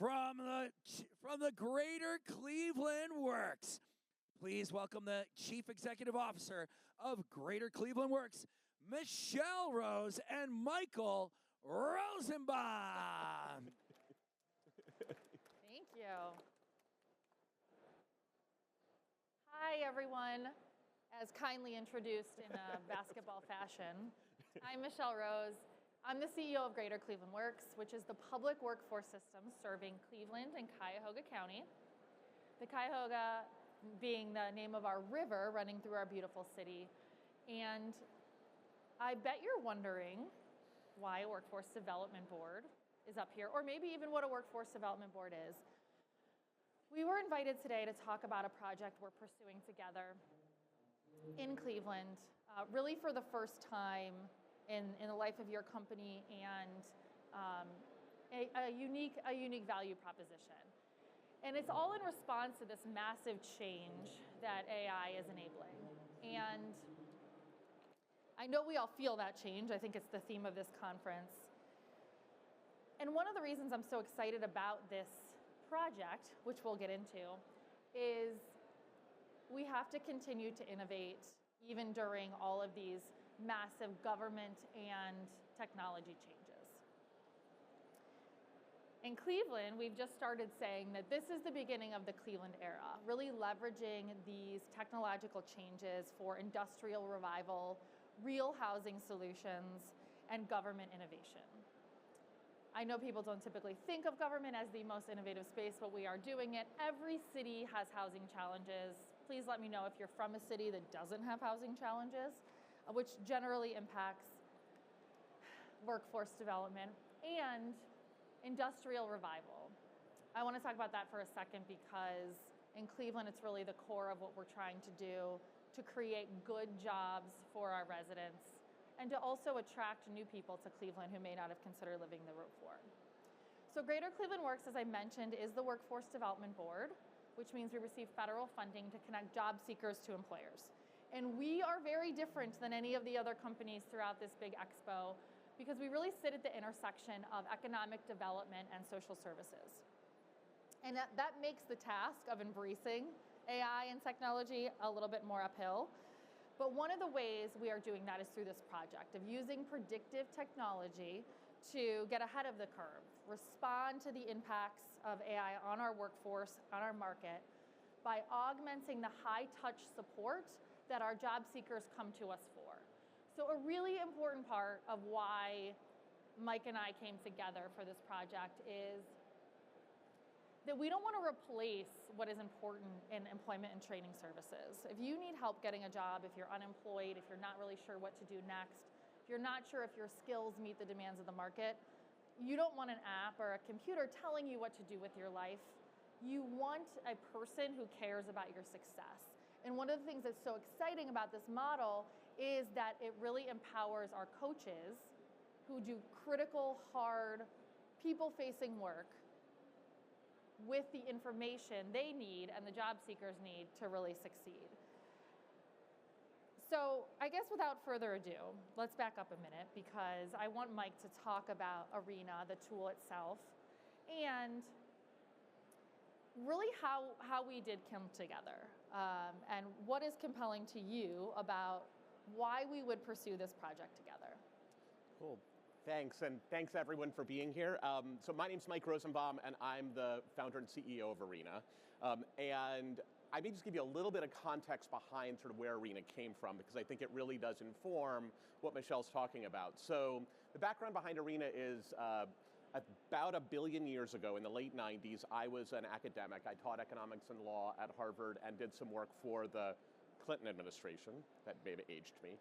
from the Greater Cleveland Works. Please welcome the Chief Executive Officer of Greater Cleveland Works, Michelle Rose and Michael Rosenbaum. Thank you. Hi, everyone. As kindly introduced in a basketball fashion, I'm Michelle Rose. I'm the CEO of Greater Cleveland Works, which is the public workforce system serving Cleveland and Cuyahoga County. The Cuyahoga being the name of our river running through our beautiful city. And I bet you're wondering why a workforce development board is up here, or maybe even what a workforce development board is. We were invited today to talk about a project we're pursuing together in Cleveland, really for the first time in the life of your company, and a unique value proposition. And it's all in response to this massive change that AI is enabling. And I know we all feel that change. I think it's the theme of this conference. And one of the reasons I'm so excited about this project, which we'll get into, is we have to continue to innovate even during all of these massive government and technology changes. In Cleveland, we've just started saying that this is the beginning of the Cleveland era, really leveraging these technological changes for industrial revival, real housing solutions, and government innovation. I know people don't typically think of government as the most innovative space, but we are doing it. Every city has housing challenges. Please let me know if you're from a city that doesn't have housing challenges, which generally impacts workforce development and industrial revival. I want to talk about that for a second because in Cleveland, it's really the core of what we're trying to do to create good jobs for our residents and to also attract new people to Cleveland who may not have considered living the Route 4. So Greater Cleveland Works, as I mentioned, is the Workforce Development Board, which means we receive federal funding to connect job seekers to employers. And we are very different than any of the other companies throughout this big expo because we really sit at the intersection of economic development and social services. And that makes the task of embracing AI and technology a little bit more uphill. But one of the ways we are doing that is through this project of using predictive technology to get ahead of the curve, respond to the impacts of AI on our workforce, on our market, by augmenting the high-touch support that our job seekers come to us for. So a really important part of why Mike and I came together for this project is that we don't want to replace what is important in employment and training services. If you need help getting a job, if you're unemployed, if you're not really sure what to do next, if you're not sure if your skills meet the demands of the market, you don't want an app or a computer telling you what to do with your life. You want a person who cares about your success. And one of the things that's so exciting about this model is that it really empowers our coaches who do critical, hard, people-facing work with the information they need and the job seekers need to really succeed. So I guess without further ado, let's back up a minute because I want Mike to talk about Arena, the tool itself, and really how we did come together and what is compelling to you about why we would pursue this project together. Cool. Thanks, and thanks everyone for being here. So my name's Mike Rosenbaum, and I'm the founder and CEO of Arena. And I may just give you a little bit of context behind sort of where Arena came from, because I think it really does inform what Michelle's talking about. So the background behind Arena is about 1 billion years ago, in the late 90s, I was an academic. I taught economics and law at Harvard and did some work for the Clinton administration. That may have aged me.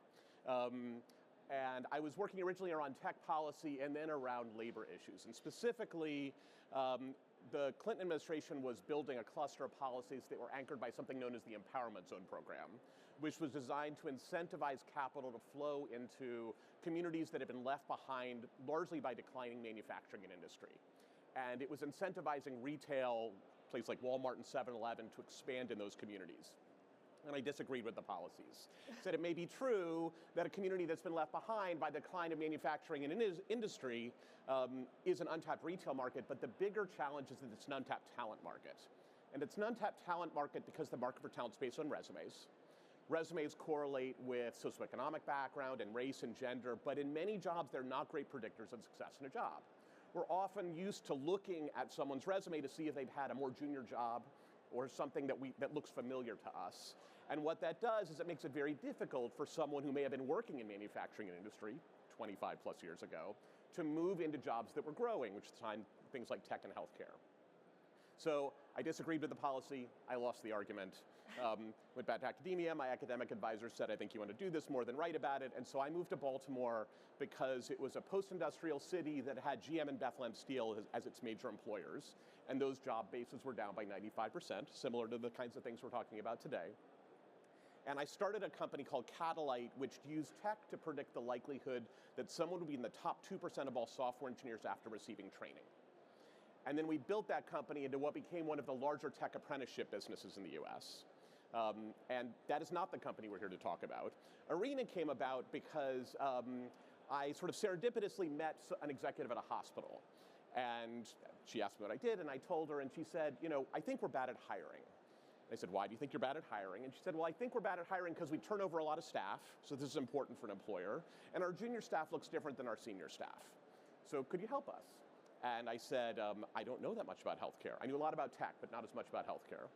And I was working originally around tech policy and then around labor issues. And specifically, the Clinton administration was building a cluster of policies that were anchored by something known as the Empowerment Zone program, which was designed to incentivize capital to flow into communities that had been left behind largely by declining manufacturing and industry. And it was incentivizing retail, places like Walmart and 7-Eleven, to expand in those communities. And I disagreed with the policies. Said it may be true that a community that's been left behind by the decline of manufacturing and industry is an untapped retail market, but the bigger challenge is that it's an untapped talent market. And it's an untapped talent market because the market for talent is based on resumes. Resumes correlate with socioeconomic background and race and gender, but in many jobs, they're not great predictors of success in a job. We're often used to looking at someone's resume to see if they've had a more junior job or something that looks familiar to us. And what that does is it makes it very difficult for someone who may have been working in manufacturing and industry 25 plus years ago to move into jobs that were growing, which is things like tech and healthcare. So I disagreed with the policy. I lost the argument. Went back to academia. My academic advisor said, I think you want to do this more than write about it. And so I moved to Baltimore because it was a post-industrial city that had GM and Bethlehem Steel as its major employers. And those job bases were down by 95%, similar to the kinds of things we're talking about today. And I started a company called Catalyte, which used tech to predict the likelihood that someone would be in the top 2% of all software engineers after receiving training. And then we built that company into what became one of the larger tech apprenticeship businesses in the US. And that is not the company we're here to talk about. Arena came about because I sort of serendipitously met an executive at a hospital. And she asked me what I did, and I told her, and she said, I think we're bad at hiring. I said, why do you think you're bad at hiring? And she said, well, I think we're bad at hiring because we turn over a lot of staff, so this is important for an employer, and our junior staff looks different than our senior staff. So could you help us? And I said, I don't know that much about healthcare. I knew a lot about tech, but not as much about healthcare.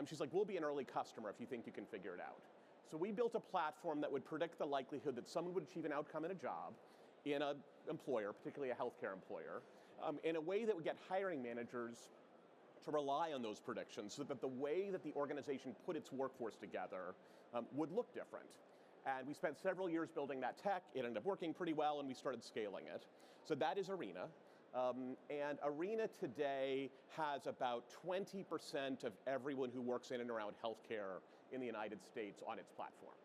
She's like, we'll be an early customer if you think you can figure it out. So we built a platform that would predict the likelihood that someone would achieve an outcome in a job, in an employer, particularly a healthcare employer, in a way that would get hiring managers to rely on those predictions so that the way that the organization put its workforce together would look different. And we spent several years building that tech. It ended up working pretty well, and we started scaling it. So that is Arena. And Arena today has about 20% of everyone who works in and around healthcare in the United States on its platform.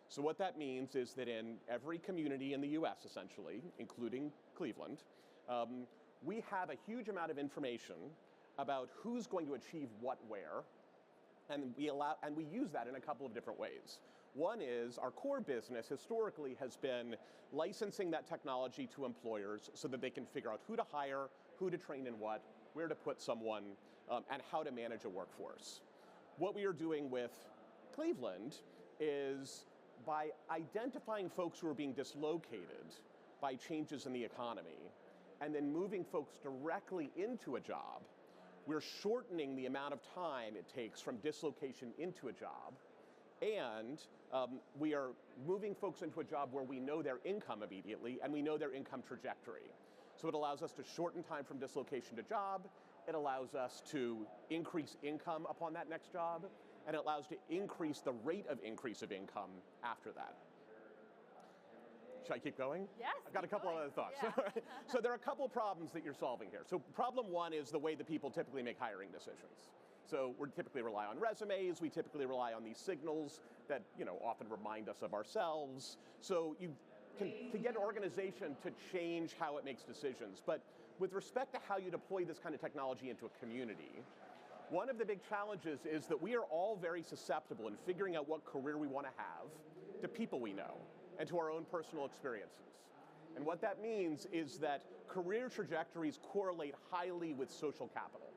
So what that means is that in every community in the US, essentially, including Cleveland, we have a huge amount of information about who's going to achieve what where, and we use that in a couple of different ways. One is our core business historically has been licensing that technology to employers so that they can figure out who to hire, who to train in what, where to put someone, and how to manage a workforce. What we are doing with Cleveland is by identifying folks who are being dislocated by changes in the economy and then moving folks directly into a job, we're shortening the amount of time it takes from dislocation into a job, and we are moving folks into a job where we know their income immediately and we know their income trajectory. So it allows us to shorten time from dislocation to job, it allows us to increase income upon that next job, and it allows to increase the rate of increase of income after that. Should I keep going? Yes. I've got a couple going. other thoughts. Yeah. So there are a couple problems that you're solving here. So problem one is the way that people typically make hiring decisions. So we typically rely on resumes, we typically rely on these signals that often remind us of ourselves. So you can to get an organization to change how it makes decisions. But with respect to how you deploy this kind of technology into a community, one of the big challenges is that we are all very susceptible in figuring out what career we want to have to people we know and to our own personal experiences. And what that means is that career trajectories correlate highly with social capital.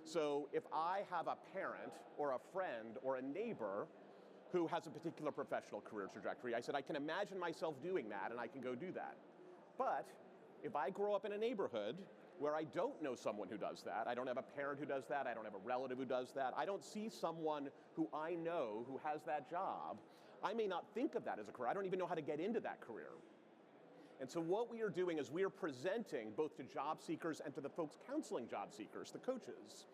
So if I have a parent or a friend or a neighbor who has a particular professional career trajectory, I said, I can imagine myself doing that and I can go do that. But if I grow up in a neighborhood where I don't know someone who does that, I don't have a parent who does that, I don't have a relative who does that, I don't see someone who I know who has that job, I may not think of that as a career. I don't even know how to get into that career. And so what we are doing is we are presenting both to job seekers and to the folks counseling job seekers, the coaches,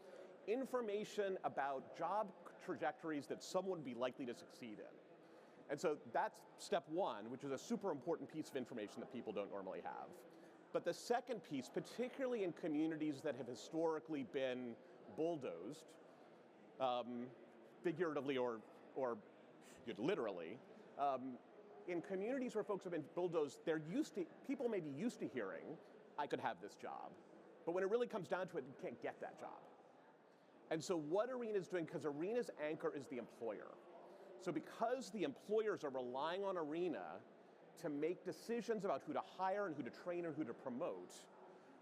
information about job trajectories that someone would be likely to succeed in. And so that's step one, which is a super important piece of information that people don't normally have. But the second piece, particularly in communities that have historically been bulldozed, figuratively or literally, in communities where folks have been bulldozed, people may be used to hearing, I could have this job. But when it really comes down to it, you can't get that job. And so what Arena is doing, because Arena's anchor is the employer. So because the employers are relying on Arena to make decisions about who to hire and who to train and who to promote,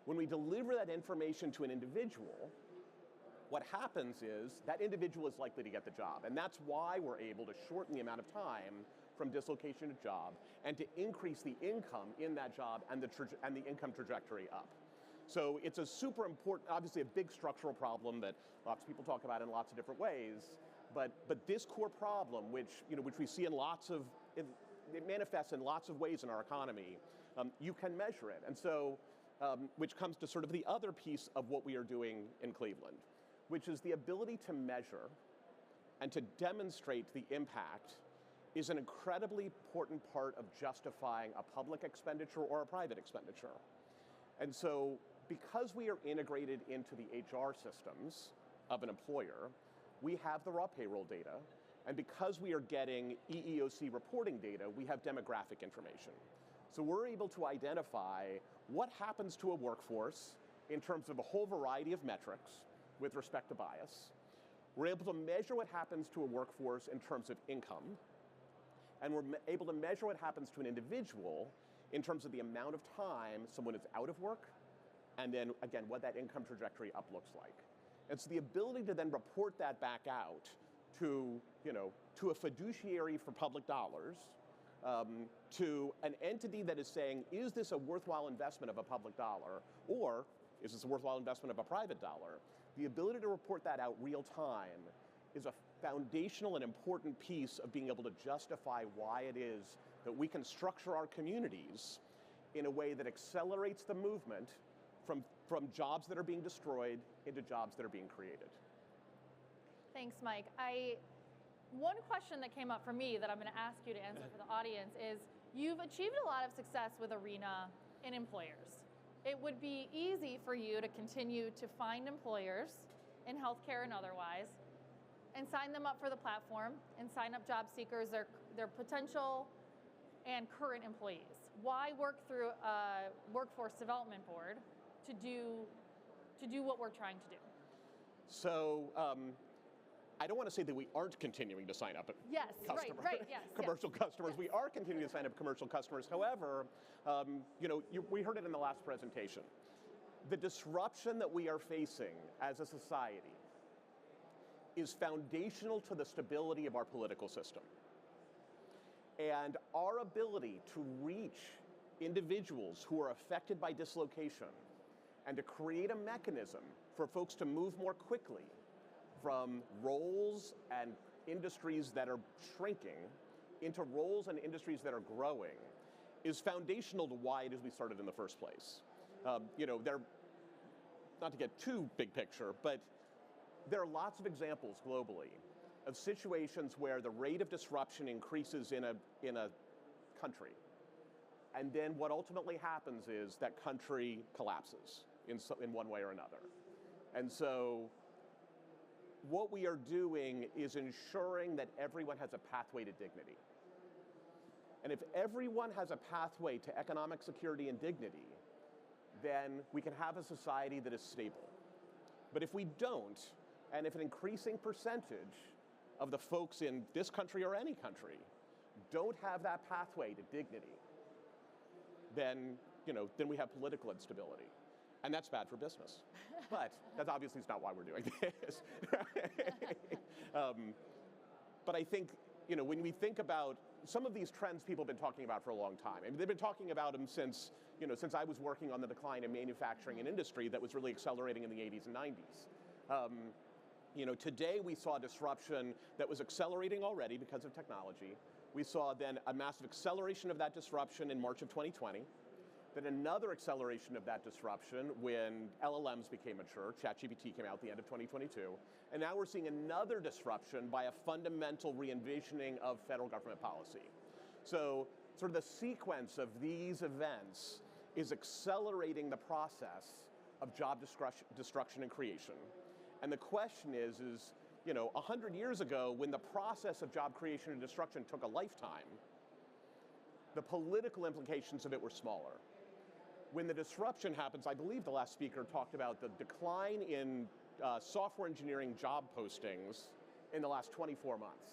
when we deliver that information to an individual, what happens is that individual is likely to get the job. And that's why we're able to shorten the amount of time from dislocation to job and to increase the income in that job and the income trajectory up. So it's a super important, obviously a big structural problem that lots of people talk about in lots of different ways, but this core problem, which we see in it manifests in lots of ways in our economy, you can measure it. And so, which comes to sort of the other piece of what we are doing in Cleveland, which is the ability to measure and to demonstrate the impact is an incredibly important part of justifying a public expenditure or a private expenditure. And so, because we are integrated into the HR systems of an employer, we have the raw payroll data, and because we are getting EEOC reporting data, we have demographic information. So we're able to identify what happens to a workforce in terms of a whole variety of metrics with respect to bias. We're able to measure what happens to a workforce in terms of income, and we're able to measure what happens to an individual in terms of the amount of time someone is out of work, and then, again, what that income trajectory up looks like. And so the ability to then report that back out to a fiduciary for public dollars, to an entity that is saying, is this a worthwhile investment of a public dollar, or is this a worthwhile investment of a private dollar? The ability to report that out real time is a foundational and important piece of being able to justify why it is that we can structure our communities in a way that accelerates the movement from jobs that are being destroyed into jobs that are being created. Thanks, Mike. One question that came up for me that I'm going to ask you to answer for the audience is, you've achieved a lot of success with Arena in employers. It would be easy for you to continue to find employers in healthcare and otherwise, and sign them up for the platform and sign up job seekers, their potential and current employees. Why work through a workforce development board to do what we're trying to do? So I don't want to say that we aren't continuing to sign up customers, right, yes, commercial customers. Yes. We are continuing to sign up commercial customers. However, we heard it in the last presentation. The disruption that we are facing as a society is foundational to the stability of our political system. And our ability to reach individuals who are affected by dislocation and to create a mechanism for folks to move more quickly from roles and industries that are shrinking into roles and industries that are growing is foundational to why it is we started in the first place. Not to get too big picture, but there are lots of examples globally of situations where the rate of disruption increases in a country. And then what ultimately happens is that country collapses in one way or another. And so what we are doing is ensuring that everyone has a pathway to dignity. And if everyone has a pathway to economic security and dignity, then we can have a society that is stable. But if we don't, and if an increasing percentage of the folks in this country or any country don't have that pathway to dignity, then we have political instability. And that's bad for business. But that obviously is not why we're doing this. But I think, when we think about some of these trends people have been talking about for a long time, I mean, they've been talking about them since I was working on the decline in manufacturing and industry that was really accelerating in the 80s and 90s. Today we saw disruption that was accelerating already because of technology. We saw then a massive acceleration of that disruption in March of 2020. Then another acceleration of that disruption when LLMs became mature. ChatGPT came out at the end of 2022. And now we're seeing another disruption by a fundamental re-envisioning of federal government policy. So sort of the sequence of these events is accelerating the process of job destruction and creation. And the question is 100 years ago, when the process of job creation and destruction took a lifetime, the political implications of it were smaller. When the disruption happens, I believe the last speaker talked about the decline in software engineering job postings in the last 24 months.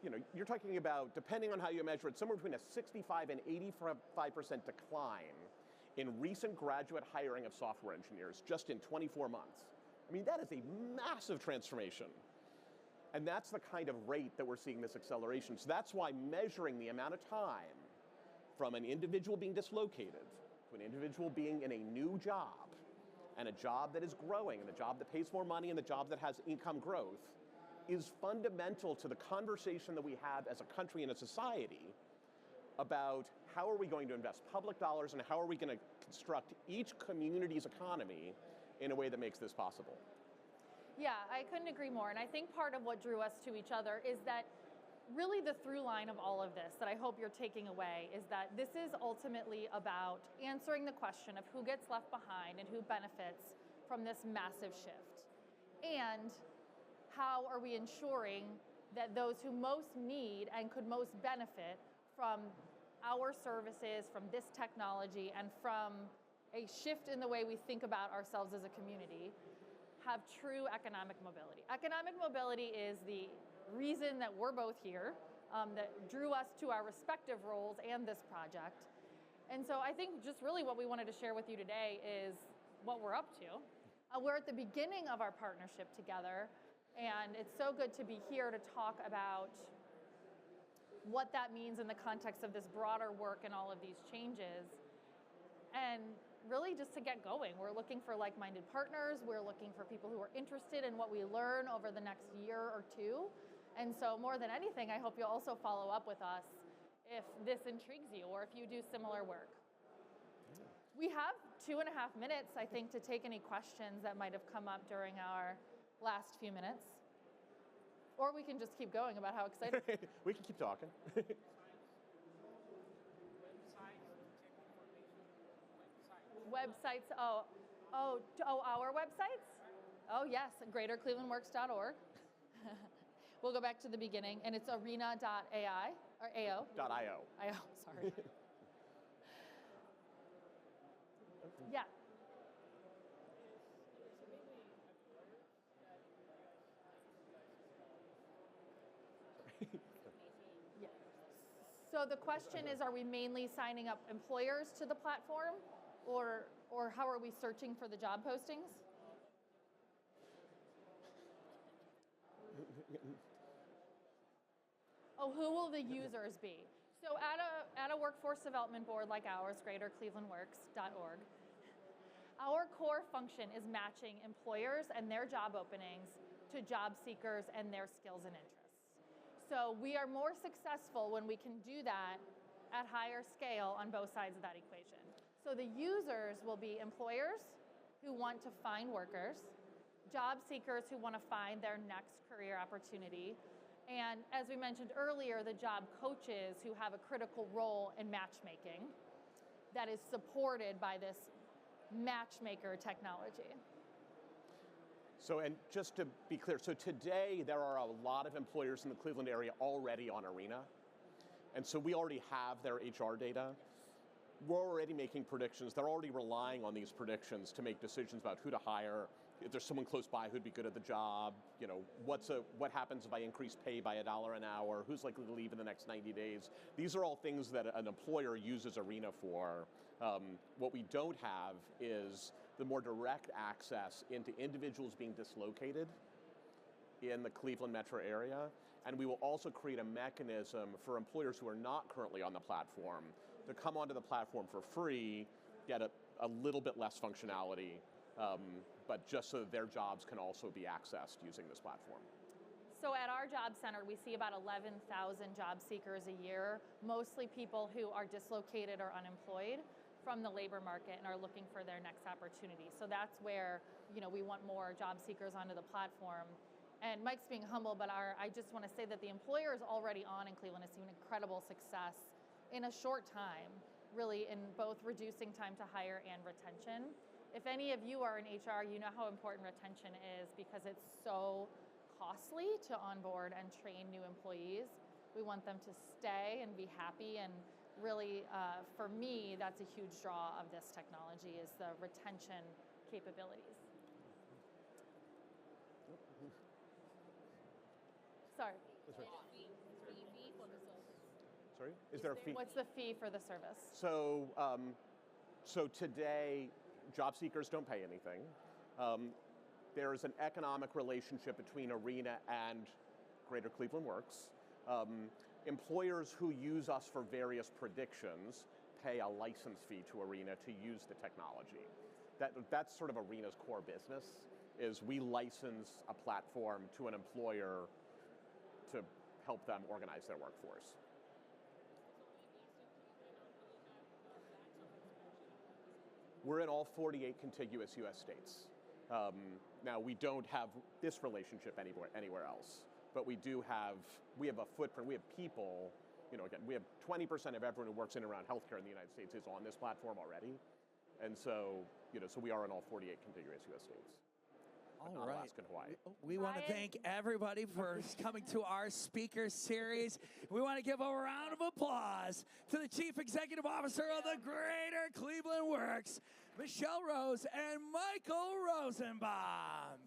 you're talking about, depending on how you measure it, somewhere between a 65 and 85% decline in recent graduate hiring of software engineers just in 24 months. I mean, that is a massive transformation. And that's the kind of rate that we're seeing this acceleration. So that's why measuring the amount of time from an individual being dislocated to an individual being in a new job, and a job that is growing, and a job that pays more money, and a job that has income growth, is fundamental to the conversation that we have as a country and a society about how are we going to invest public dollars and how are we going to construct each community's economy in a way that makes this possible. Yeah, I couldn't agree more. And I think part of what drew us to each other is that really the through line of all of this that I hope you're taking away is that this is ultimately about answering the question of who gets left behind and who benefits from this massive shift. And how are we ensuring that those who most need and could most benefit from our services, from this technology, and from a shift in the way we think about ourselves as a community have true economic mobility. Economic mobility is the reason that we're both here, that drew us to our respective roles and this project. And so I think just really what we wanted to share with you today is what we're up to. We're at the beginning of our partnership together, and it's so good to be here to talk about what that means in the context of this broader work and all of these changes. And really just to get going. We're looking for like-minded partners. We're looking for people who are interested in what we learn over the next year or two. And so more than anything, I hope you'll also follow up with us if this intrigues you or if you do similar work. We have 2.5 minutes, I think, to take any questions that might have come up during our last few minutes. Or we can just keep going about how excited. We can keep talking. Websites, our websites? Oh yes, greaterclevelandworks.org. We'll go back to the beginning, and it's arena.ai, or AO. .io. IO, sorry. Yeah. Yeah. So the question is, are we mainly signing up employers to the platform, or how are we searching for the job postings? Oh, who will the users be? So at a workforce development board like ours, greaterclevelandworks.org, our core function is matching employers and their job openings to job seekers and their skills and interests. So we are more successful when we can do that at higher scale on both sides of that equation. So the users will be employers who want to find workers, job seekers who want to find their next career opportunity, and as we mentioned earlier, the job coaches who have a critical role in matchmaking that is supported by this matchmaker technology. So, and just to be clear, so today there are a lot of employers in the Cleveland area already on Arena. And so we already have their HR data. We're already making predictions. They're already relying on these predictions to make decisions about who to hire, if there's someone close by who'd be good at the job, what happens if I increase pay by $1 an hour, who's likely to leave in the next 90 days. These are all things that an employer uses Arena for. What we don't have is the more direct access into individuals being dislocated in the Cleveland metro area. And we will also create a mechanism for employers who are not currently on the platform to come onto the platform for free, get a little bit less functionality, but just so that their jobs can also be accessed using this platform. So at our job center, we see about 11,000 job seekers a year, mostly people who are dislocated or unemployed from the labor market and are looking for their next opportunity. So that's where we want more job seekers onto the platform. And Mike's being humble, but I just want to say that the employers already on in Cleveland has seen incredible success in a short time, really in both reducing time to hire and retention. If any of you are in HR, you know how important retention is because it's so costly to onboard and train new employees. We want them to stay and be happy, and really, for me, that's a huge draw of this technology is the retention capabilities. Sorry. Sorry? Is there a fee? What's the fee for the service? So, so today, job seekers don't pay anything. There is an economic relationship between Arena and Greater Cleveland Works. Employers who use us for various predictions pay a license fee to Arena to use the technology. That's sort of Arena's core business, is we license a platform to an employer to help them organize their workforce. We're in all 48 contiguous US states. Now we don't have this relationship anywhere else, but we have a footprint, we have people, again, we have 20% of everyone who works in and around healthcare in the United States is on this platform already. And so, so we are in all 48 contiguous US states. All right. Alaska and Hawaii. We want to thank everybody for coming to our speaker series. We want to give a round of applause to the Chief Executive Officer of the Greater Cleveland Works, Michelle Rose and Michael Rosenbaum.